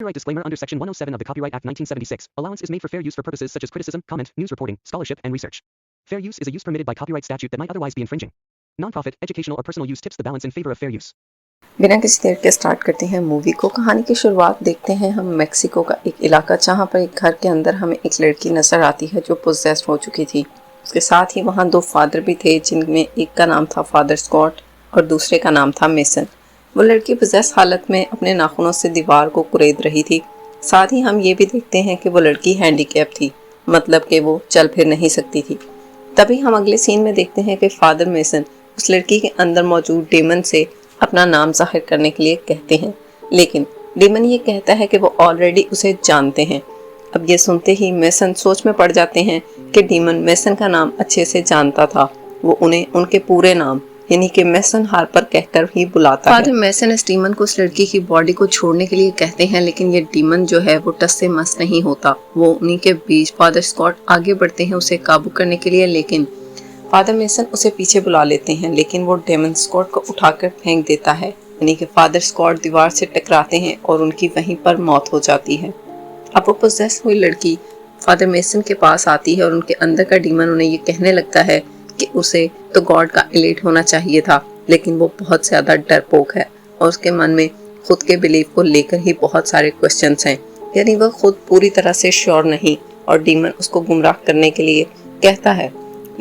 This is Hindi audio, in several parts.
Copyright disclaimer under Section 107 of the Copyright Act 1976. Allowance is made for fair use for purposes such as criticism, comment, news reporting, scholarship, and research. Fair use is a use permitted by copyright statute that might otherwise be infringing. Non-profit, educational or personal use tips the balance in favor of fair use. बिना किसी देर के स्टार्ट करते हैं मूवी को। कहानी की शुरुआत देखते हैं हम मेक्सिको का एक इलाका, जहाँ पर एक घर के अंदर हमें एक लड़की नज़र आती है जो पोजेस्ड हो चुकी थी। उसके साथ ही वहाँ दो फादर भी थे, जिनमें एक का नाम था फादर स्कॉट और दूसरे का नाम था मेसन। वो लड़की पोजेस हालत में अपने नाखूनों से दीवार को कुरेद रही थी। साथ ही हम ये भी देखते हैं कि वो लड़की हैंडीकैप थी, मतलब कि वो चल फिर नहीं सकती थी। तभी हम अगले सीन में देखते हैं कि फादर मेसन उस लड़की के अंदर मौजूद डेमन से अपना नाम जाहिर करने के लिए कहते हैं, लेकिन डेमन ये कहता है कि वो ऑलरेडी उसे जानते हैं। अब ये सुनते ही मेसन सोच में पड़ जाते हैं कि डेमन मेसन का नाम अच्छे से जानता था। वो उन्हें उनके पूरे नाम यानी कि मेसन हार्पर कहकर ही बुलाता है। फादर मेसन इस डीमन को उस लड़की की बॉडी को छोड़ने के लिए कहते हैं, लेकिन ये डीमन जो है वो टस से मस नहीं होता। वो उन्हीं के बीच फादर स्कॉट आगे बढ़ते हैं उसे काबू करने के लिए, लेकिन फादर मेसन उसे पीछे बुला लेते हैं, लेकिन वो डेमन स्कॉट को उठाकर फेंक देता है। यानी कि फादर स्कॉट दीवार से टकराते हैं और उनकी वहीं पर मौत हो जाती है। अब वो पोजेस हुई लड़की फादर मेसन के पास आती है और उनके अंदर का डीमन उन्हें ये कहने लगता है कि उसे तो गॉड का एलिट होना चाहिए था, लेकिन वो बहुत ज़्यादा डरपोक है और उसके मन में खुद के बिलीफ को लेकर ही बहुत सारे क्वेश्चंस हैं। यानी वह खुद पूरी तरह से श्योर नहीं और डीमन उसको गुमराह करने के लिए कहता है,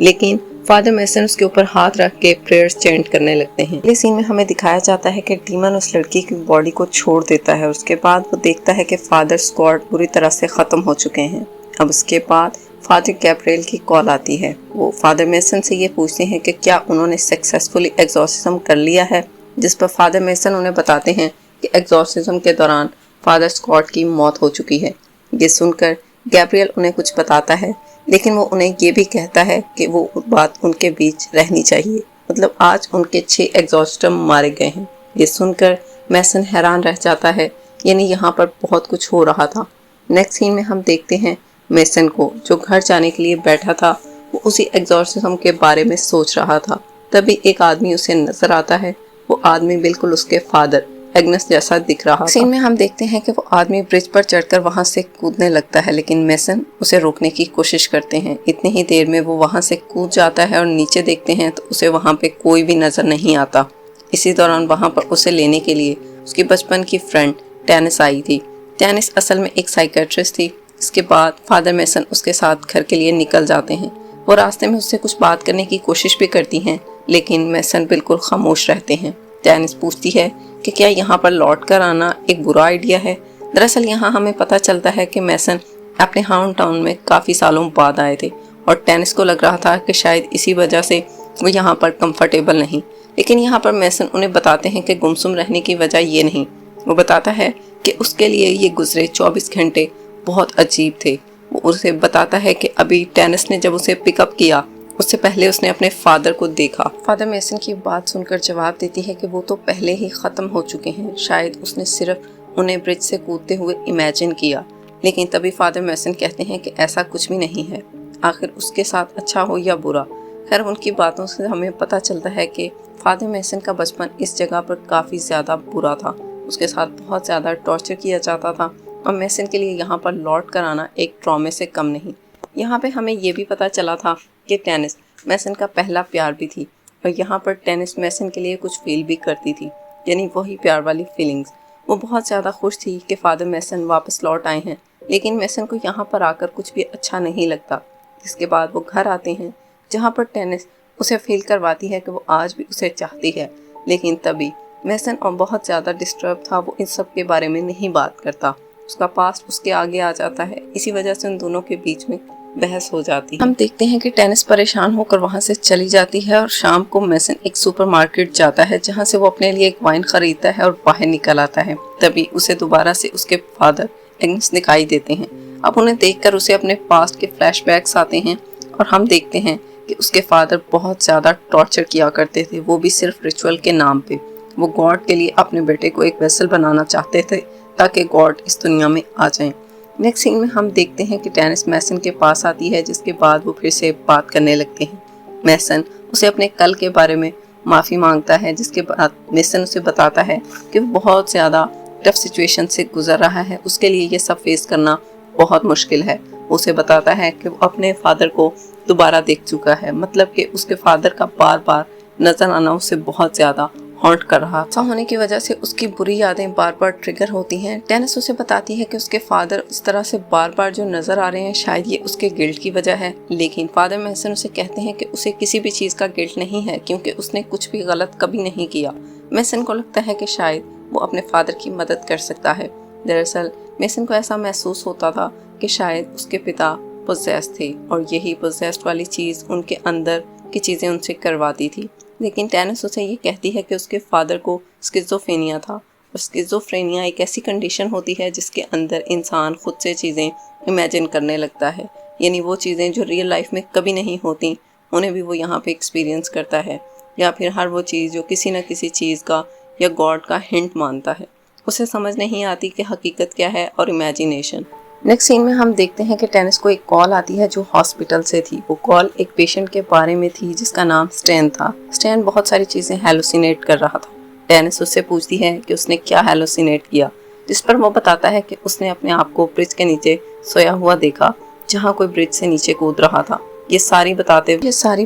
लेकिन फादर मेसन उसके ऊपर हाथ रख के प्रेयर्स चैंट करने लगते हैं। अगले सीन में हमें दिखाया जाता है कि डीमन उस लड़की की बॉडी को छोड़ देता है। उसके बाद वो देखता है कि फादर स्कॉट पूरी तरह से ख़त्म हो चुके हैं। अब उसके बाद फादर गैब्रियल की कॉल आती है। वो फादर मेसन से ये पूछते हैं कि क्या उन्होंने सक्सेसफुली एग्जॉर्सिज्म कर लिया है, जिस पर फादर मेसन उन्हें बताते हैं कि एग्जॉर्सिज्म के दौरान फादर स्कॉट की मौत हो चुकी है। ये सुनकर गैब्रियल उन्हें कुछ बताता है, लेकिन वो उन्हें ये भी कहता है कि वो बात उनके बीच रहनी चाहिए। मतलब आज उनके 6 एग्जॉर्सिज्म मारे गए हैं। ये सुनकर मेसन हैरान रह जाता है, यानी यहाँ पर बहुत कुछ हो रहा था। नेक्स्ट सीन में हम देखते हैं मेसन को, जो घर जाने के लिए बैठा था। वो उसी एग्जॉर्सिज्म के बारे में सोच रहा था। तभी एक आदमी उसे नजर आता है। वो आदमी बिल्कुल उसके फादर एग्नस जैसा दिख रहा था। सीन में हम देखते हैं कि वो आदमी ब्रिज पर चढ़कर वहां से कूदने लगता है, लेकिन मेसन उसे रोकने की कोशिश करते हैं। इतनी ही देर में वो वहां से कूद जाता है और नीचे देखते हैं तो उसे वहां पे कोई भी नजर नहीं आता। इसी दौरान वहां पर उसे लेने के लिए उसकी बचपन की फ्रेंड टेनिस आई थी। टेनिस असल में एक साइकेट्रिस्ट थी। इसके बाद फादर मेसन उसके साथ घर के लिए निकल जाते हैं। वो रास्ते में उससे कुछ बात करने की कोशिश भी करती हैं, लेकिन मेसन बिल्कुल खामोश रहते हैं। टेनिस पूछती है कि क्या यहाँ पर लौट कर आना एक बुरा आइडिया है। दरअसल यहाँ हमें पता चलता है कि मेसन अपने हाउन टाउन में काफ़ी सालों बाद आए थे और टेनिस को लग रहा था कि शायद इसी वजह से वो यहाँ पर कंफर्टेबल नहीं। लेकिन यहाँ पर मेसन उन्हें बताते हैं कि गुमसुम रहने की वजह ये नहीं। वो बताता है कि उसके लिए ये गुजरे 24 घंटे बहुत अजीब थे। वो उसे बताता है कि अभी टेनिस ने जब उसे पिकअप किया उससे पहले उसने अपने फादर को देखा। फादर मेसन की बात सुनकर जवाब देती है कि वो तो पहले ही ख़त्म हो चुके हैं, शायद उसने सिर्फ उन्हें ब्रिज से कूदते हुए इमेजिन किया। लेकिन तभी फादर मेसन कहते हैं कि ऐसा कुछ भी नहीं है, आखिर उसके साथ अच्छा हो या बुरा। खैर उनकी बातों से हमें पता चलता है कि फादर मेसन का बचपन इस जगह पर काफ़ी ज़्यादा बुरा था। उसके साथ बहुत ज़्यादा टॉर्चर किया जाता था और मेसन के लिए यहाँ पर लौट कर आना एक ट्रॉमे से कम नहीं। यहाँ पे हमें ये भी पता चला था कि टेनिस मेसन का पहला प्यार भी थी और यहाँ पर टेनिस मेसन के लिए कुछ फील भी करती थी, यानी वही प्यार वाली फीलिंग्स। वो बहुत ज़्यादा खुश थी कि फादर मेसन वापस लौट आए हैं, लेकिन मेसन को यहाँ पर आकर कुछ भी अच्छा नहीं लगता। इसके बाद वो घर आते हैं, जहाँ पर टेनिस उसे फील करवाती है कि वो आज भी उसे चाहती है। लेकिन तभी मेसन और बहुत ज़्यादा डिस्टर्ब था, वो इन सब के बारे में नहीं बात करता। उसका पास्ट उसके आगे आ जाता है, इसी वजह से उन दोनों के बीच में बहस हो जाती है। हम देखते हैं कि टेनिस परेशान होकर वहां से चली जाती है और शाम को मेसन एक सुपरमार्केट जाता है, जहां से वो अपने लिए एक वाइन खरीदता है और बाहर निकल आता है। तभी उसे दोबारा से उसके फादर एग्नस दिखाई देते हैं। अब उन्हें देखकर उसे अपने पास्ट के फ्लैशबैक्स आते हैं और हम देखते हैं कि उसके फादर बहुत ज़्यादा टॉर्चर किया करते थे, वो भी सिर्फ रिचुअल के नाम पे। वो गॉड के लिए अपने बेटे को एक वेसल बनाना चाहते थे ताकि गॉड इस दुनिया में आ जाएं। नेक्स्ट सीन में हम देखते हैं कि टेनिस मेसन के पास आती है, जिसके बाद वो फिर से बात करने लगते हैं। मेसन उसे अपने कल के बारे में माफ़ी मांगता है, जिसके बाद मेसन उसे बताता है कि वो बहुत ज़्यादा टफ सिचुएशन से गुजर रहा है, उसके लिए ये सब फेस करना बहुत मुश्किल है। उसे बताता है कि वो अपने फादर को दोबारा देख चुका है, मतलब कि उसके फादर का बार बार नजर आना उसे बहुत ज्यादा हॉन्ट कर रहा था। होने की वजह से उसकी बुरी यादें बार बार ट्रिगर होती हैं। टेनिस उसे बताती है कि उसके फादर इस तरह से बार बार जो नजर आ रहे हैं शायद ये उसके गिल्ट की वजह है, लेकिन फादर मैसन उसे कहते हैं कि उसे किसी भी चीज का गिल्ट नहीं है क्योंकि उसने कुछ भी गलत कभी नहीं किया। मैसन को लगता है कि शायद वो अपने फादर की मदद कर सकता है। दरअसल मैसन को ऐसा महसूस होता था कि शायद उसके पिता पोजेस्ड थे और यही पोजेस्ड वाली चीज उनके अंदर की चीजें उनसे करवाती थी। लेकिन टेनिस उसे ये कहती है कि उसके फादर को स्किज़ोफ्रेनिया था, और स्किज़ोफ्रेनिया एक ऐसी कंडीशन होती है जिसके अंदर इंसान खुद से चीज़ें इमेजिन करने लगता है, यानी वो चीज़ें जो रियल लाइफ में कभी नहीं होती उन्हें भी वो यहाँ पे एक्सपीरियंस करता है, या फिर हर वो चीज़ जो किसी न किसी चीज़ का या गॉड का हिंट मानता है। उसे समझ नहीं आती कि हकीकत क्या है और इमेजिनेशन। नेक्स्ट सीन में हम देखते हैं कि टेनिस को एक कॉल आती है जो हॉस्पिटल से थी। वो कॉल एक पेशेंट के बारे में थी जिसका नाम स्टैन था। स्टैन बहुत सारी चीज़ें हेलुसिनेट कर रहा था। टेनिस उससे पूछती है कि उसने क्या हेलुसिनेट किया, जिस पर वो बताता है कि उसने अपने आप को ब्रिज के नीचे सोया हुआ देखा जहाँ कोई ब्रिज से नीचे कूद रहा था। ये सारी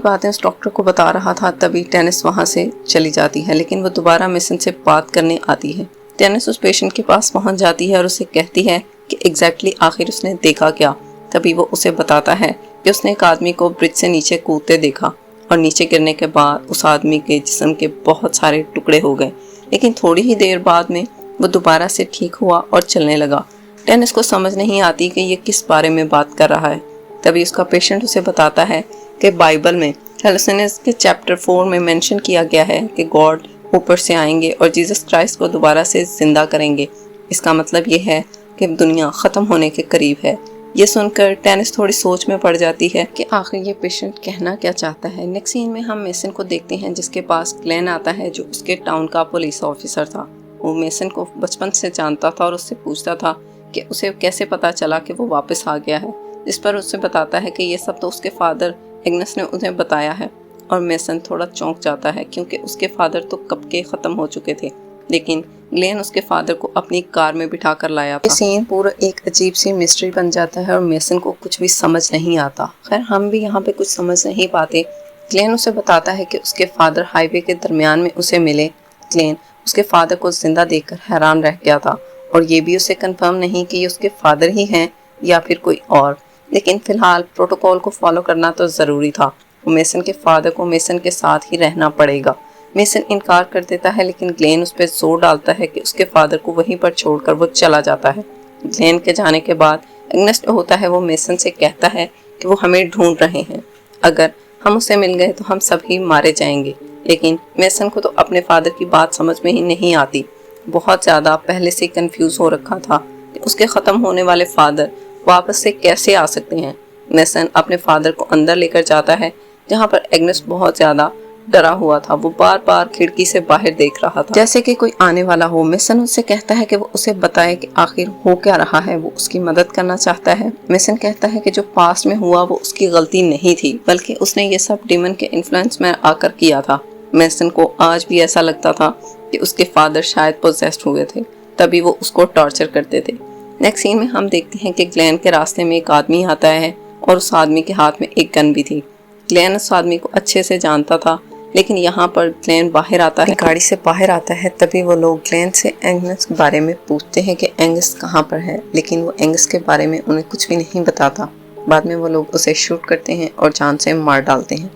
बातें उस डॉक्टर को बता रहा था। तभी टेनिस वहाँ से चली जाती है, लेकिन वो दोबारा मैसन से बात करने आती है। टेनिस उस पेशेंट के पास पहुँच जाती है और उसे कहती है कि एग्जैक्टली आखिर उसने देखा क्या। तभी वो उसे बताता है कि उसने एक आदमी को ब्रिज से नीचे कूदते देखा और नीचे गिरने के बाद उस आदमी के जिस्म के बहुत सारे टुकड़े हो गए, लेकिन थोड़ी ही देर बाद में वो दोबारा से ठीक हुआ और चलने लगा। टेनिस को समझ नहीं आती कि ये किस बारे में बात कर रहा है। तभी उसका पेशेंट उसे बताता है कि बाइबल में हेलुसिनेशन के चैप्टर 4 में मेंशन किया गया है कि गॉड ऊपर से आएंगे और जीसस क्राइस्ट को दोबारा से जिंदा करेंगे। इसका मतलब ये है कि दुनिया ख़त्म होने के करीब है। ये सुनकर टेनिस थोड़ी सोच में पड़ जाती है कि आखिर ये पेशेंट कहना क्या चाहता है। नेक्स्ट सीन में हम मैसन को देखते हैं जिसके पास ग्लेन आता है जो उसके टाउन का पुलिस ऑफिसर था। वो मैसन को बचपन से जानता था और उससे पूछता था कि उसे कैसे पता चला कि वो वापस आ गया है, जिस पर उससे बताता है कि ये सब तो उसके फादर एग्नेस ने उन्हें बताया है। और मैसन थोड़ा चौंक जाता है क्योंकि उसके फादर तो कब के ख़त्म हो चुके थे, लेकिन ग्लेन उसके फादर को अपनी कार में बिठा कर लाया था। सीन पूरा एक अजीब सी मिस्ट्री बन जाता है और मैसन को कुछ भी समझ नहीं आता। खैर हम भी यहाँ पे कुछ समझ नहीं पाते। ग्लेन उसे बताता है कि उसके फादर हाईवे के दरमियान में उसे मिले। ग्लेन उसके फादर को जिंदा देखकर हैरान रह गया था और ये भी उसे कंफर्म नहीं कि ये उसके फादर ही हैं या फिर कोई और, लेकिन फिलहाल प्रोटोकॉल को फॉलो करना तो ज़रूरी था। मैसन के फादर को मैसन के साथ ही रहना पड़ेगा। मैसन इनकार कर देता है, लेकिन ग्लेन उस पर जोर डालता है कि उसके फादर को वहीं पर छोड़कर वो चला जाता है। ग्लेन के जाने के बाद एग्नेस जो होता है वो मैसन से कहता है कि वो हमें ढूंढ रहे हैं, अगर हम उसे मिल गए तो हम सभी मारे जाएंगे। लेकिन मैसन को तो अपने फादर की बात समझ में ही नहीं आती। बहुत ज़्यादा पहले से कंफ्यूज हो रखा था कि उसके ख़त्म होने वाले फादर वापस से कैसे आ सकते हैं। मैसन अपने फादर को अंदर लेकर जाता है जहाँ पर एग्नेस बहुत ज़्यादा डरा हुआ था। वो बार बार खिड़की से बाहर देख रहा था जैसे कि कोई आने वाला हो। मैसन उससे कहता है कि वो उसे बताए कि आखिर हो क्या रहा है। वो उसकी मदद करना चाहता है। मैसन कहता है कि जो पास्ट में हुआ वो उसकी गलती नहीं थी, बल्कि उसने ये सब डीमन के इन्फ्लुएंस में आकर किया था। मैसन को आज भी ऐसा लगता था कि उसके फादर शायद पोजेस्ड हुए थे, तभी वो उसको टॉर्चर करते थे। नेक्स्ट सीन में हम देखते हैं कि ग्लेन के रास्ते में एक आदमी आता है और उस आदमी के हाथ में एक गन भी थी। ग्लेन उस आदमी को अच्छे से जानता था, लेकिन यहाँ पर ग्लेन बाहर आता है, गाड़ी से बाहर आता है। तभी वो लोग ग्लेन से एंगस के बारे में पूछते हैं कि एंगस कहाँ पर है, लेकिन वो एंगस के बारे में उन्हें कुछ भी नहीं बताता। बाद में वो लोग उसे शूट करते हैं और जान से मार डालते हैं।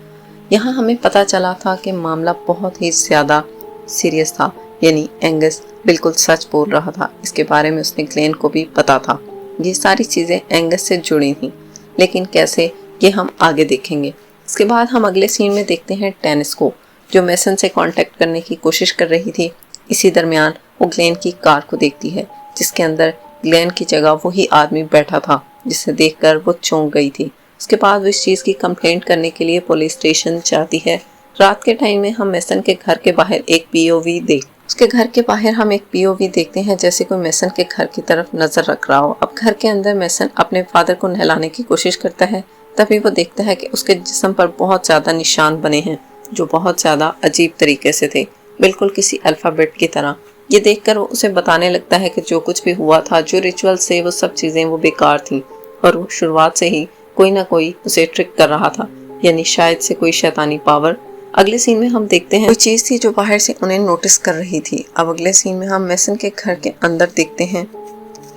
यहाँ हमें पता चला था कि मामला बहुत ही ज़्यादा सीरियस था, यानी एंगस बिल्कुल सच बोल रहा था। इसके बारे में उसने ग्लेन को भी पता था। ये सारी चीज़ें एंगस से जुड़ी थी, लेकिन कैसे ये हम आगे देखेंगे। इसके बाद हम अगले सीन में देखते हैं टेनिस को, जो मैसन से कांटेक्ट करने की कोशिश कर रही थी। इसी दरमियान वो ग्लेन की कार को देखती है, जिसके अंदर ग्लेन की जगह वही आदमी बैठा था, जिसे देखकर वो चौंक गई थी। उसके बाद वो इस चीज़ की कंप्लेंट करने के लिए पुलिस स्टेशन जाती है। रात के टाइम में हम मैसन के घर के बाहर एक पीओवी देखते हैं जैसे कोई मैसन के घर की तरफ नजर रख रहा हो। अब घर के अंदर मैसन अपने फादर को नहलाने की कोशिश करता है। तभी वो देखता है कि उसके जिस्म पर बहुत ज़्यादा निशान बने हैं, जो बहुत ज़्यादा अजीब तरीके से थे, बिल्कुल किसी अल्फ़ाबेट की तरह। ये देखकर वो उसे बताने लगता है कि जो कुछ भी हुआ था, जो रिचुअल से वो सब चीज़ें वो बेकार थी और वो शुरुआत से ही कोई ना कोई उसे ट्रिक कर रहा था, यानी शायद से कोई शैतानी पावर। अगले सीन में हम देखते हैं कोई चीज़ थी जो बाहर से उन्हें नोटिस कर रही थी। अब अगले सीन में हम मेसन के घर के अंदर देखते हैं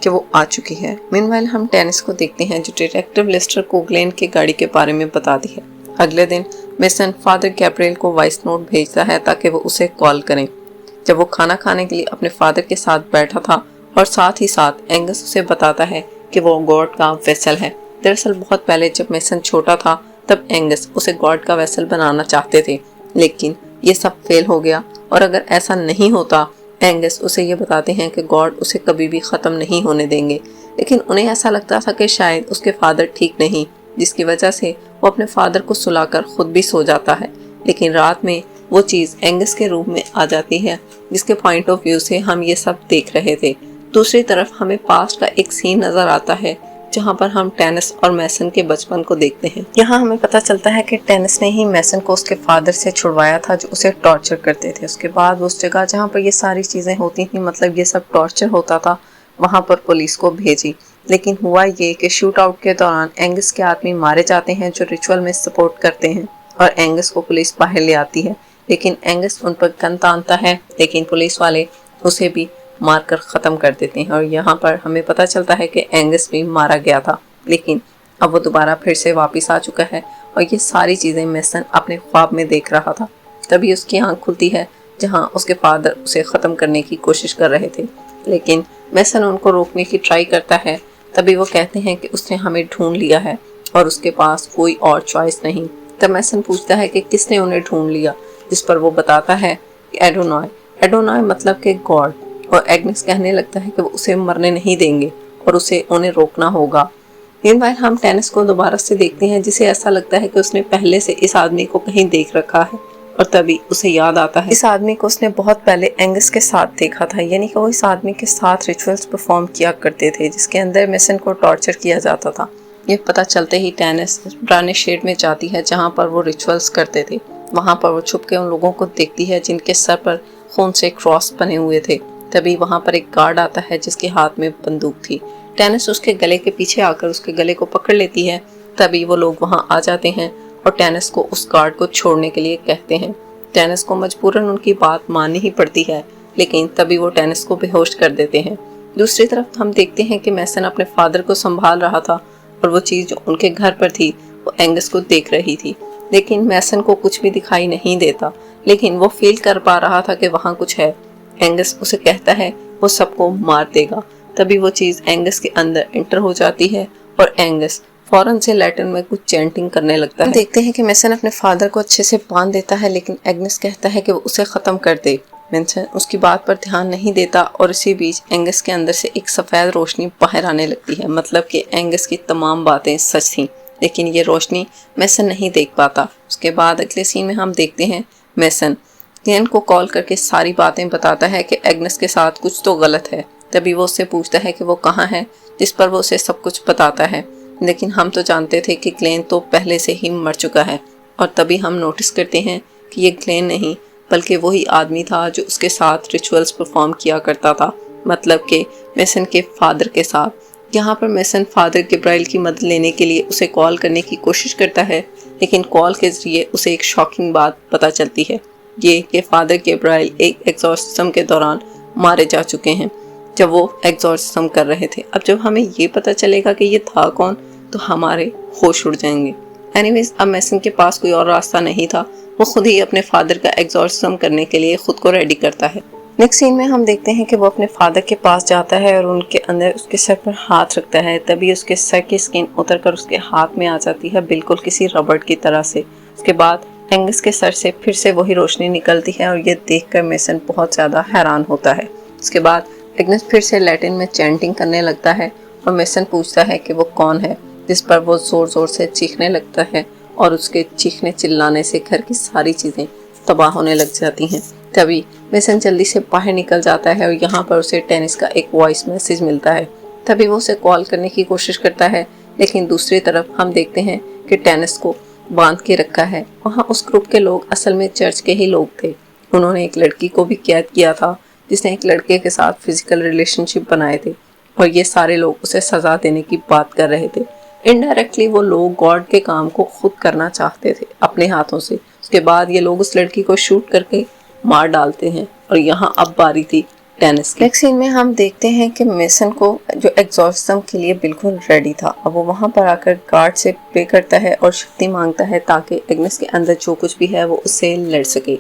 कि वो आ चुकी है। मीनवाइल हम टेनिस को देखते हैं जो डिटेक्टिव लेस्टर को ग्लेन के गाड़ी के बारे में बताती है। अगले दिन मेसन फादर गैब्रियल को वॉइस नोट भेजता है ताकि वो उसे कॉल करें। जब वो खाना खाने के लिए अपने फादर के साथ बैठा था और साथ ही साथ एंगस उसे बताता है कि वो गॉड का वेसल है। दरअसल बहुत पहले जब मेसन छोटा था तब एंगस उसे गॉड का वेसल बनाना चाहते थे, लेकिन ये सब फेल हो गया और अगर ऐसा नहीं होता एंगस उसे ये बताते हैं कि गॉड उसे कभी भी ख़त्म नहीं होने देंगे। लेकिन उन्हें ऐसा लगता था कि शायद उसके फादर ठीक नहीं, जिसकी वजह से वो अपने फादर को सुलाकर खुद भी सो जाता है। लेकिन रात में वो चीज़ एंगस के रूप में आ जाती है, जिसके पॉइंट ऑफ व्यू से हम ये सब देख रहे थे। दूसरी तरफ हमें पास्ट का एक सीन नज़र आता है जहाँ पर हम टेनिस और मेसन के बचपन को देखते हैं। यहाँ हमें पता चलता है कि टेनिस ने ही मेसन को उसके फादर से छुड़वाया था जो उसे टॉर्चर करते थे। उसके बाद वो उस जगह जहाँ पर ये सारी चीज़ें होती थी, मतलब ये सब टॉर्चर होता था, वहाँ पर पुलिस को भेजी। लेकिन हुआ ये कि शूट आउट के दौरान एंगस के आदमी मारे जाते हैं जो रिचुअल में सपोर्ट करते हैं और एंगस को पुलिस बाहर ले आती है। लेकिन एंगस उन पर गन तानता है, लेकिन पुलिस वाले उसे भी मारकर ख़त्म कर देते हैं और यहाँ पर हमें पता चलता है कि एंगस भी मारा गया था। लेकिन अब वो दोबारा फिर से वापस आ चुका है और ये सारी चीज़ें मेसन अपने ख्वाब में देख रहा था। तभी उसकी आंख खुलती है जहाँ उसके फादर उसे ख़त्म करने की कोशिश कर रहे थे, लेकिन मेसन उनको रोकने की ट्राई करता है। तभी वो कहते हैं कि उसने हमें ढूंढ लिया है और उसके पास कोई और चॉइस नहीं। तब मेसन पूछता है कि किसने उन्हें ढूंढ लिया, जिस पर वो बताता है कि एडोनॉय। एडोनॉय मतलब कि गॉड। और एग्नेस कहने लगता है कि वो उसे मरने नहीं देंगे और उसे उन्हें रोकना होगा। मीनवाइल हम टेनिस को दोबारा से देखते हैं जिसे ऐसा लगता है कि उसने पहले से इस आदमी को कहीं देख रखा है और तभी उसे याद आता है इस आदमी को उसने बहुत पहले एंगस के साथ देखा था, यानी कि वो इस आदमी के साथ रिचुअल्स परफॉर्म किया करते थे जिसके अंदर मेसन को टॉर्चर किया जाता था। ये पता चलते ही टेनिस पुराने शेड में जाती है जहाँ पर वो रिचुअल्स करते थे। वहाँ पर वो छुप के उन लोगों को देखती है जिनके सर पर खून से क्रॉस बने हुए थे। तभी वहाँ पर एक गार्ड आता है जिसके हाथ में बंदूक थी। टेनिस उसके गले के पीछे आकर उसके गले को पकड़ लेती है। तभी वो लोग वहाँ आ जाते हैं और टेनिस को उस गार्ड को छोड़ने के लिए कहते हैं। टेनिस को मजबूरन उनकी बात माननी ही पड़ती है, लेकिन तभी वो टेनिस को बेहोश कर देते हैं। दूसरी तरफ हम देखते हैं कि मेसन अपने फादर को संभाल रहा था और वो चीज़ जो उनके घर पर थी वो एंगस को देख रही थी, लेकिन मेसन को कुछ भी दिखाई नहीं देता, लेकिन वो फील कर पा रहा था कि वहाँ कुछ है। एंगस उसे कहता है वो सबको मार देगा। तभी वो चीज़ एंगस के अंदर एंटर हो जाती है और एंगस फौरन से लैटिन में कुछ चैंटिंग करने लगता है। देखते हैं कि मेसन अपने फादर को अच्छे से बांध देता है, लेकिन एग्नेस कहता है कि वो उसे ख़त्म कर दे। मेसन उसकी बात पर ध्यान नहीं देता और इसी बीच एंगस के अंदर से एक सफ़ेद रोशनी बाहर आने लगती है, मतलब कि एंगस की तमाम बातें सच थीं, लेकिन ये रोशनी मेसन नहीं देख पाता। उसके बाद अगले सीन में हम देखते हैं मेसन ग्लेन को कॉल करके सारी बातें बताता है कि एग्नेस के साथ कुछ तो गलत है। तभी वो उससे पूछता है कि वो कहाँ है, जिस पर वो उसे सब कुछ बताता है। लेकिन हम तो जानते थे कि ग्लेन तो पहले से ही मर चुका है। और तभी हम नोटिस करते हैं कि ये ग्लेन नहीं बल्कि वही आदमी था जो उसके साथ रिचुअल्स परफॉर्म किया करता था, मतलब कि मेसन के फादर के साथ। यहाँ पर मेसन फादर गैब्रियल की मदद लेने के लिए उसे कॉल करने की कोशिश करता है, लेकिन कॉल के ज़रिए उसे एक शॉकिंग बात पता चलती है, ये कि फादर गैब्रियल एक एग्जॉर्सिज्म के दौरान मारे जा चुके हैं जब वो एग्जॉर्सिज्म कर रहे थे। अब जब हमें ये पता चलेगा कि ये था कौन तो हमारे होश उड़ जाएंगे। एनीवेज अब मेसन के पास कोई और रास्ता नहीं था, वो खुद ही अपने फादर का एग्जॉर्सिज्म करने के लिए खुद को रेडी करता है। नेक्स्ट सीन में हम देखते हैं कि वो अपने फादर के पास जाता है और उनके अंदर उसके सर पर हाथ रखता है। तभी उसके सर की स्किन उतरकर उसके हाथ में आ जाती है, बिल्कुल किसी रबड़ की तरह से। उसके बाद एंगस के सर से फिर से वही रोशनी निकलती है और ये देखकर मेसन बहुत ज़्यादा हैरान होता है। उसके बाद एग्नेस फिर से लैटिन में चैंटिंग करने लगता है और मेसन पूछता है कि वो कौन है, जिस पर वो ज़ोर ज़ोर से चीखने लगता है और उसके चीखने चिल्लाने से घर की सारी चीज़ें तबाह होने लग जाती हैं। तभी मेसन जल्दी से बाहर निकल जाता है और यहाँ पर उसे टेनिस का एक वॉइस मैसेज मिलता है। तभी वो उसे कॉल करने की कोशिश करता है, लेकिन दूसरी तरफ हम देखते हैं कि टेनिस को बांध के रखा है। वहाँ उस ग्रुप के लोग असल में चर्च के ही लोग थे। उन्होंने एक लड़की को भी कैद किया था जिसने एक लड़के के साथ फिजिकल रिलेशनशिप बनाए थे, और ये सारे लोग उसे सजा देने की बात कर रहे थे। इनडायरेक्टली वो लोग गॉड के काम को खुद करना चाहते थे अपने हाथों से। उसके बाद ये लोग उस लड़की को शूट करके मार डालते हैं, और यहाँ अब बारी थी डेनिस की। नेक्स्ट सीन में हम देखते हैं कि मेसन को जो एग्जॉर्सिज्म के लिए बिल्कुल रेडी था, अब वो वहाँ पर आकर गार्ड से प्रे करता है और शक्ति मांगता है ताकि एग्नेस के अंदर जो कुछ भी है वो उससे लड़ सके,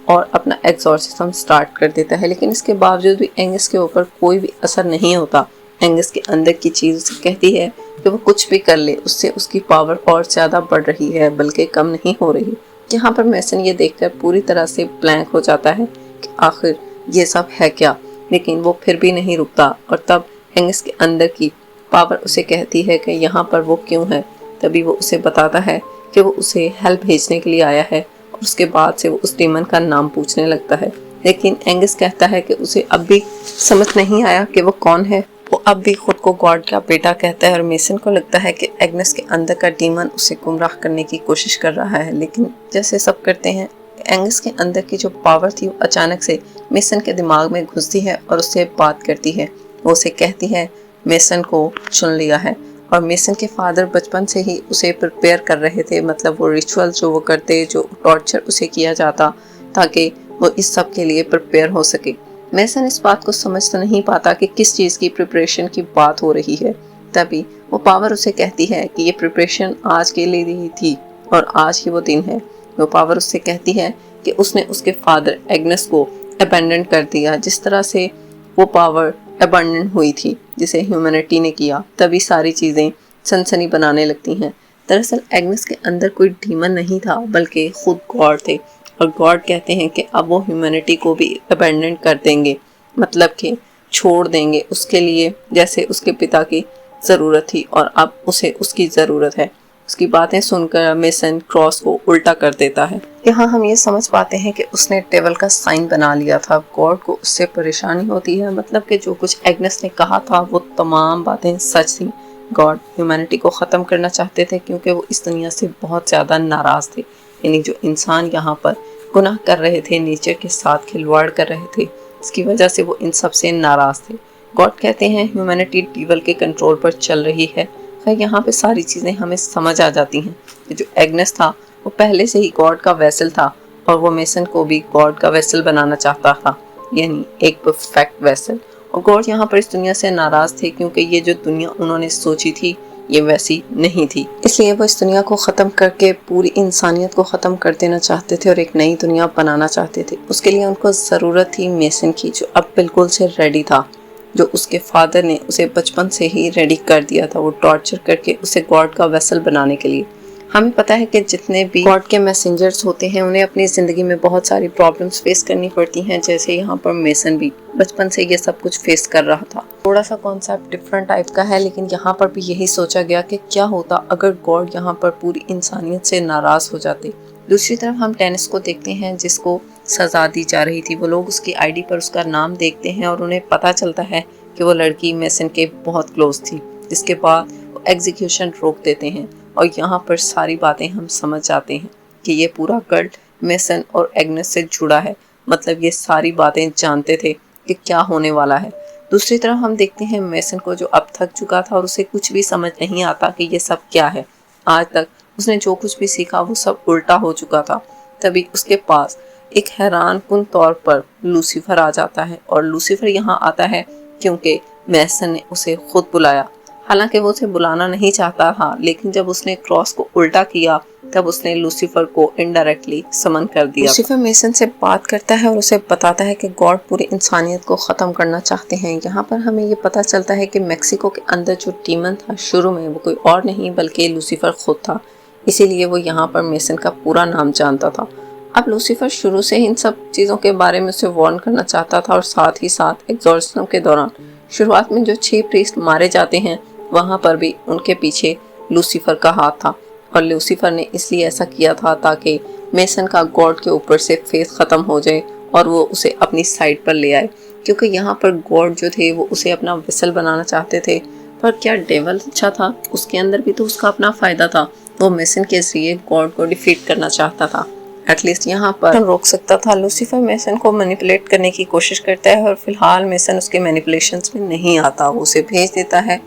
और अपना एग्जॉर्सिज्म स्टार्ट कर देता है। लेकिन इसके बावजूद भी एंगस के ऊपर कोई भी असर नहीं होता। एंगस के अंदर की चीज़ उसे कहती है कि वो कुछ भी कर ले, उससे उसकी पावर और ज़्यादा बढ़ रही है, बल्कि कम नहीं हो रही। यहाँ पर मेसन ये देखकर पूरी तरह से ब्लैंक हो जाता है कि आखिर ये सब है क्या, लेकिन वो फिर भी नहीं रुकता। और तब एंगस के अंदर की पावर उसे कहती है कि यहाँ पर वो क्यों है। तभी वो उसे बताता है कि वो उसे हेल्प भेजने के लिए आया है, और उसके बाद से वो उस डीमन का नाम पूछने लगता है। लेकिन एंगस कहता है कि उसे अब भी समझ नहीं आया कि वो कौन है। वो अब भी खुद को गॉड का बेटा कहता है, और मेसन को लगता है कि एग्नेस के अंदर का डीमन उसे गुमराह करने की कोशिश कर रहा है। लेकिन जैसे सब करते हैं, एंगस के अंदर की जो पावर थी वो अचानक से मेसन के दिमाग में घुसती है और उससे बात करती है। वो उसे कहती है मेसन को चुन लिया है, और मेसन के फादर बचपन से ही उसे प्रिपेयर कर रहे थे, मतलब वो रिचुअल जो वो करते, जो टॉर्चर उसे किया जाता ताकि वो इस सब के लिए प्रिपेयर हो सके। मेसन इस बात को समझ तो नहीं पाता कि किस चीज़ की प्रिपरेशन की बात हो रही है। तभी वो पावर उसे कहती है कि ये प्रिपरेशन आज के लिए ही थी और आज ही वो दिन है। वो पावर उससे कहती है कि उसने उसके फादर एग्नेस को अबैंडन कर दिया, जिस तरह से वो पावर अबैंडन हुई थी जिसे ह्यूमैनिटी ने किया। तभी सारी चीज़ें सनसनी बनाने लगती हैं। दरअसल एग्नेस के अंदर कोई डीमन नहीं था, बल्कि खुद गॉड थे, और गॉड कहते हैं कि अब वो ह्यूमैनिटी को भी अबैंडन कर देंगे, मतलब कि छोड़ देंगे उसके लिए, जैसे उसके पिता की ज़रूरत थी और अब उसे उसकी ज़रूरत है। उसकी बातें सुनकर मेसन क्रॉस को उल्टा कर देता है। यहाँ हम ये समझ पाते हैं कि उसने टेबल का साइन बना लिया था। गॉड को उससे परेशानी होती है, मतलब कि जो कुछ एग्नेस ने कहा था वो तमाम बातें सच थी। गॉड ह्यूमैनिटी को ख़त्म करना चाहते थे क्योंकि वो इस दुनिया से बहुत ज़्यादा नाराज़ थे। यानी जो इंसान यहाँ पर गुनाह कर रहे थे, नेचर के साथ खिलवाड़ कर रहे थे, इसकी वजह से वो इन सब से नाराज़ थे। गॉड कहते हैं ह्यूमैनिटी डेविल के कंट्रोल पर चल रही है। यहाँ पे सारी चीज़ें हमें समझ आ जाती हैं कि जो एग्नेस था वो पहले से ही गॉड का वेसल था, और वो मेसन को भी गॉड का वेसल बनाना चाहता था, यानी एक परफेक्ट वेसल। और गॉड यहाँ पर इस दुनिया से नाराज़ थे क्योंकि ये जो दुनिया उन्होंने सोची थी ये वैसी नहीं थी। इसलिए वो इस दुनिया को ख़त्म करके पूरी इंसानियत को ख़त्म कर देना चाहते थे और एक नई दुनिया बनाना चाहते थे। उसके लिए उनको ज़रूरत थी मेसन की, जो अब बिल्कुल से रेडी था, जो उसके फादर ने उसे बचपन से ही रेडी कर दिया था, वो टॉर्चर करके उसे गॉड का वेसल बनाने के लिए। हमें पता है कि जितने भी गॉड के मैसेंजर्स होते हैं उन्हें अपनी ज़िंदगी में बहुत सारी प्रॉब्लम्स फेस करनी पड़ती हैं, जैसे यहाँ पर मेसन भी बचपन से ये सब कुछ फेस कर रहा था। थोड़ा सा कॉन्सेप्ट डिफरेंट टाइप का है, लेकिन यहाँ पर भी यही सोचा गया कि क्या होता अगर गॉड यहाँ पर पूरी इंसानियत से नाराज़ हो जाते। दूसरी तरफ हम डेनिस को देखते हैं जिसको सज़ा दी जा रही थी। वो लोग उसकी आईडी पर उसका नाम देखते हैं और उन्हें पता चलता है कि वो लड़की मेसन के बहुत क्लोज थी, जिसके बाद वो एग्जीक्यूशन रोक देते हैं। और यहाँ पर सारी बातें हम समझ जाते हैं कि ये पूरा कल्ट मेसन और एग्नेस से जुड़ा है, मतलब ये सारी बातें जानते थे कि क्या होने वाला है। दूसरी तरफ हम देखते हैं मेसन को, जो अब थक चुका था और उसे कुछ भी समझ नहीं आता कि ये सब क्या है। आज तक उसने जो कुछ भी सीखा वो सब उल्टा हो चुका था। तभी उसके पास एक हैरानकुन तौर पर लूसीफर आ जाता है, और लूसीफर यहाँ आता है क्योंकि मेसन ने उसे खुद बुलाया। हालांकि वो उसे बुलाना नहीं चाहता था, लेकिन जब उसने क्रॉस को उल्टा किया तब उसने लूसीफर को इनडायरेक्टली समन कर दिया। लूसीफर मेसन से बात करता है और उसे बताता है कि गॉड पूरी इंसानियत को ख़त्म करना चाहते हैं। यहाँ पर हमें ये पता चलता है कि मेक्सिको के अंदर जो डीमन था शुरू में वो कोई और नहीं बल्कि लूसीफर खुद था, इसीलिए वो यहाँ पर मेसन का पूरा नाम जानता था। अब लूसीफर शुरू से इन सब चीज़ों के बारे में उसे वार्न करना चाहता था, और साथ ही साथ एग्जॉर्सिज्म के दौरान शुरुआत में जो 6 प्रीस्ट मारे जाते हैं वहाँ पर भी उनके पीछे लूसीफर का हाथ था, और लूसीफर ने इसलिए ऐसा किया था ताकि मेसन का गॉड के ऊपर से फेथ ख़त्म हो जाए और वो उसे अपनी साइड पर ले आए, क्योंकि यहाँ पर गॉड जो थे वो उसे अपना वेसल बनाना चाहते थे। पर क्या डेवल अच्छा था, उसके अंदर भी तो उसका अपना फ़ायदा था। वो मेसन के जरिए गॉड को डिफीट करना चाहता था। एटलीस्ट यहाँ पर रोक सकता था। लूसीफर मेसन को मैनिपुलेट करने की कोशिश करता है और फिलहाल मेसन उसके मैनिपुलेशंस में नहीं आता, वो उसे भेज देता है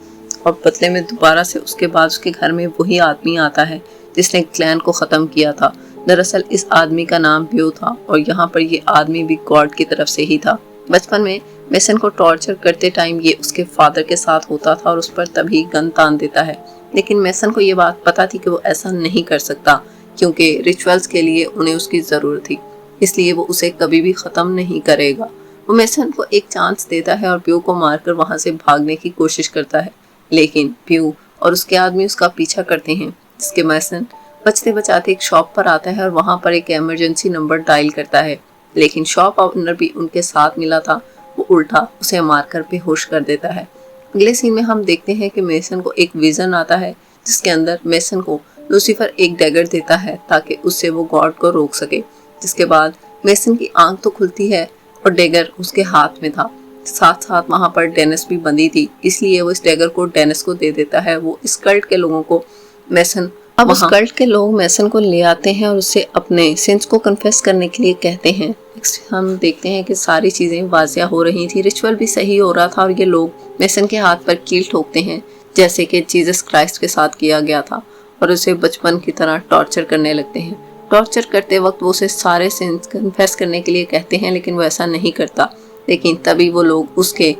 और बदले में दोबारा से उसके बाद उसके घर में वही आदमी आता है जिसने क्लैन को ख़त्म किया था। दरअसल इस आदमी का नाम प्यू था और यहाँ पर ये आदमी भी गॉड की तरफ से ही था। बचपन में मेसन को टॉर्चर करते टाइम ये उसके फादर के साथ होता था और उस पर तभी गन तान देता है, लेकिन मेसन को ये बात पता थी कि वो ऐसा नहीं कर सकता क्योंकि रिचुअल्स के लिए उन्हें उसकी ज़रूरत थी, इसलिए वो उसे कभी भी ख़त्म नहीं करेगा। वो मेसन को एक चांस देता है और प्यू को मारकर वहाँ से भागने की कोशिश करता है, लेकिन प्यू और उसके आदमी उसका पीछा करते हैं, जिसके मेसन बचते बचाते एक शॉप पर आता है और वहाँ पर एक इमरजेंसी नंबर डायल करता है, लेकिन शॉप ओनर भी उनके साथ मिला था, वो उल्टा उसे मारकर बेहोश कर देता है। अगले सीन में हम देखते हैं कि मेसन को एक विजन आता है जिसके अंदर मेसन को लूसीफर एक डैगर देता है ताकि उससे वो गॉड को रोक सके। जिसके बाद मेसन की आंख तो खुलती है और डैगर उसके हाथ में था, साथ साथ वहाँ पर डेनिस भी बंधी थी, इसलिए वो इस डैगर को डेनिस को दे देता है। वो इस कल्ट के लोगों को मेसन अब उस कल्ट के लोग मेसन को ले आते हैं और उससे अपने सिंस को कन्फेस करने के लिए कहते हैं। नेक्स्ट हम देखते हैं कि सारी चीज़ें वाजिया हो रही थी, रिचुअल भी सही हो रहा था और ये लोग मेसन के हाथ पर कील ठोकते हैं जैसे कि जीसस क्राइस्ट के साथ किया गया था और उसे बचपन की तरह टॉर्चर करने लगते हैं। टॉर्चर करते वक्त वो उसे सारे सिंस कन्फेस करने के लिए कहते हैं, लेकिन वो ऐसा नहीं करता। लेकिन तभी वो लोग उसके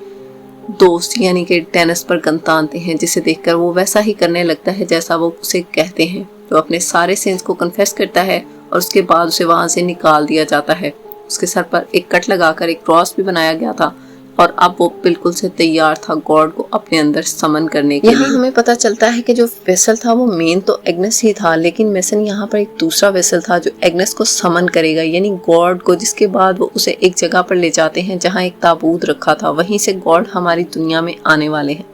दोस्त यानी कि डेनिस पर गन तानते हैं, जिसे देखकर वो वैसा ही करने लगता है जैसा वो उसे कहते हैं। तो अपने सारे सिंस को कन्फेस करता है और उसके बाद उसे वहां से निकाल दिया जाता है। उसके सर पर एक कट लगाकर एक क्रॉस भी बनाया गया था और अब वो बिल्कुल से तैयार था गॉड को अपने अंदर समन करने के लिए। यहाँ हमें पता चलता है कि जो वेसल था वो मेन तो एग्नेस ही था, लेकिन मेसन यहाँ पर एक दूसरा वेसल था जो एग्नेस को समन करेगा यानी गॉड को, जिसके बाद वो उसे एक जगह पर ले जाते हैं जहाँ एक ताबूत रखा था, वहीं से गॉड हमारी दुनिया में आने वाले हैं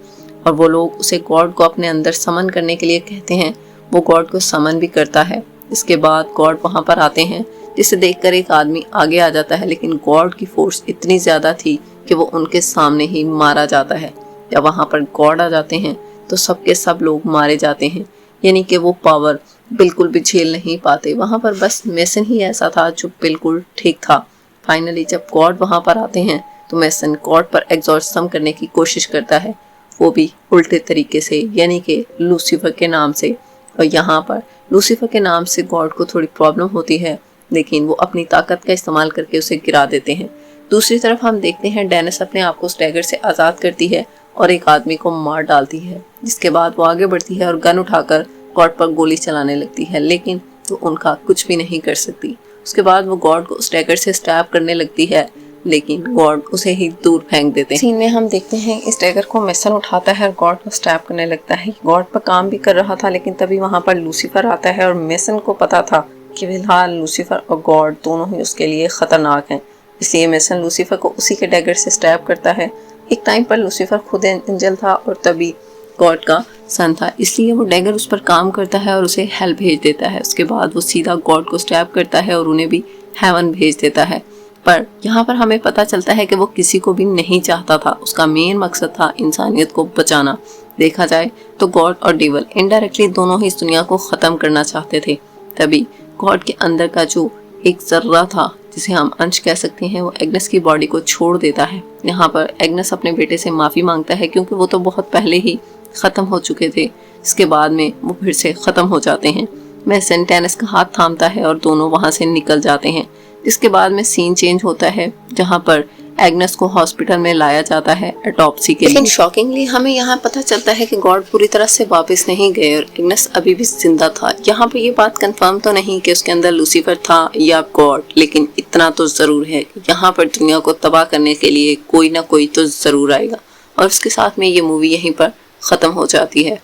और वो लोग उसे गॉड को अपने अंदर समन करने के लिए कहते हैं। वो गॉड को समन भी करता है। इसके बाद गॉड वहाँ पर आते हैं, जिसे देखकर एक आदमी आगे आ जाता है, लेकिन गॉड की फोर्स इतनी ज़्यादा थी कि वो उनके सामने ही मारा जाता है। जब वहाँ पर गॉड आ जाते हैं तो सबके सब लोग मारे जाते हैं, यानी कि वो पावर बिल्कुल भी झेल नहीं पाते। वहाँ पर बस मेसन ही ऐसा था जो बिल्कुल ठीक था। फाइनली जब गॉड वहाँ पर आते हैं तो मेसन गॉड पर एग्जॉर्सिज्म करने की कोशिश करता है, वो भी उल्टे तरीके से यानी कि लूसीफर के नाम से। और यहाँ पर लूसीफर के नाम से गॉड को थोड़ी प्रॉब्लम होती है, लेकिन वो अपनी ताकत का इस्तेमाल करके उसे गिरा देते हैं। दूसरी तरफ हम देखते हैं डेनिस अपने आप को उस डैगर से आज़ाद करती है और एक आदमी को मार डालती है, जिसके बाद वो आगे बढ़ती है और गन उठाकर गॉड पर गोली चलाने लगती है, लेकिन वो उनका कुछ भी नहीं कर सकती। उसके बाद वो गॉड को उस डैगर से स्टैब करने लगती है, लेकिन गॉड उसे ही दूर फेंक देते हैं। सीन में हम देखते हैं इस डैगर को मेसन उठाता है और गॉड को स्टैब करने लगता है। गॉड पर काम भी कर रहा था, लेकिन तभी वहाँ पर लूसीफर आता है और मेसन को पता था कि फिलहाल लूसीफर और गॉड दोनों ही उसके लिए खतरनाक हैं, इसलिए मेसन लूसीफर को उसी के डैगर से स्टैब करता है। एक टाइम पर लूसीफर खुद एंजल था और तभी गॉड का सन था, इसलिए वो डैगर उस पर काम करता है और उसे हेल भेज देता है। उसके बाद वो सीधा गॉड को स्टैब करता है और उन्हें भी हेवन भेज देता है। पर यहाँ पर हमें पता चलता है कि वो किसी को भी नहीं चाहता था, उसका मेन मकसद था इंसानियत को बचाना। देखा जाए तो गॉड और डेविल इनडायरेक्टली दोनों ही इस दुनिया को ख़त्म करना चाहते थे। तभी गॉड के अंदर का जो एक जर्रा था, जिसे हम अंश कह सकते हैं, वो एग्नेस की बॉडी को छोड़ देता है। यहाँ पर एग्नेस अपने बेटे से माफ़ी मांगता है क्योंकि वो तो बहुत पहले ही ख़त्म हो चुके थे। इसके बाद में वो फिर से ख़त्म हो जाते हैं। मेसन डेनिस का हाथ थामता है और दोनों वहाँ से निकल जाते हैं। इसके बाद में सीन चेंज होता है जहाँ पर एग्नेस को हॉस्पिटल में लाया जाता है ऑटोप्सी के लिए। लेकिन शॉकिंगली हमें यहाँ पता चलता है कि गॉड पूरी तरह से वापस नहीं गए और एग्नेस अभी भी जिंदा था। यहाँ पे ये बात कंफर्म तो नहीं कि उसके अंदर लूसीफर था या गॉड, लेकिन इतना तो जरूर है कि यहाँ पर दुनिया को तबाह करने के लिए कोई ना कोई तो जरूर आएगा। और उसके साथ में ये मूवी यहीं पर खत्म हो जाती है।